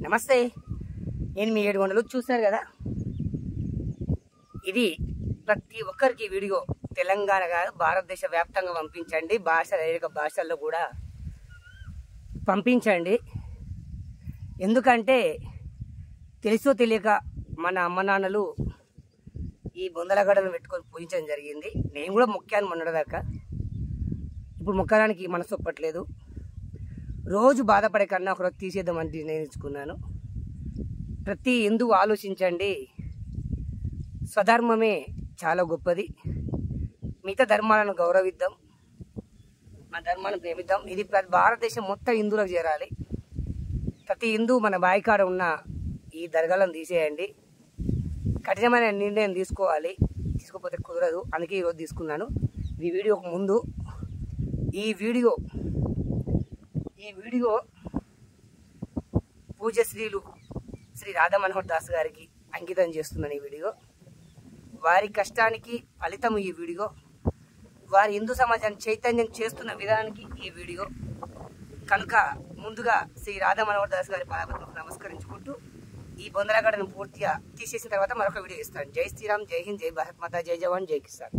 నమస్తే, నేను మీ 7 వందలు చూశారు కదా. ఇది ప్రతి ఒక్కరికి వీడియో తెలంగాణ కాదు భారతదేశ వ్యాప్తంగా పంపించండి. అనేక భాషల్లో కూడా పంపించండి. ఎందుకంటే తెలుసో తెలియక మన అమ్మ నాన్నలు ఈ బొందలగడను పెట్టుకొని పూజించడం జరిగింది. నేను కూడా మొక్కాను మొన్నటిదాకా. ఇప్పుడు మొక్కడానికి మనసు ఒప్పట్లేదు. రోజు బాధపడే కన్నా ఒకరోజు తీసేద్దామని నిర్ణయించుకున్నాను. ప్రతి హిందువు ఆలోచించండి, స్వధర్మమే చాలా గొప్పది. మిగతా ధర్మాలను గౌరవిద్దాం, మన ధర్మాన్ని ప్రేమిద్దాం. ఇది భారతదేశం మొత్తం హిందువులకు చేరాలి. ప్రతి హిందువు మన బాయికాడ ఉన్న ఈ దర్గాలను తీసేయండి. కఠినమైన నిర్ణయం తీసుకోవాలి, తీసుకోకపోతే కుదరదు. అందుకే ఈరోజు తీసుకున్నాను. ఈ వీడియోకు ముందు ఈ వీడియో పూజ్యశ్రీలు శ్రీ రాధా మనోహర్ దాస్ గారికి అంకితం చేస్తున్నాను. ఈ వీడియో వారి కష్టానికి ఫలితం. ఈ వీడియో వారి హిందూ సమాజాన్ని చైతన్యం చేస్తున్న విధానానికి ఈ వీడియో కనుక ముందుగా శ్రీ రాధా మనోహర్ దాస్ గారి పాదపద్మకు నమస్కరించుకుంటూ ఈ బొందలగడను పూర్తిగా తీసేసిన తర్వాత మరొక వీడియో ఇస్తాను. జై శ్రీరామ్, జై హింద్, జై భారత్ మాతా, జై జవాన్, జై కిసాన్.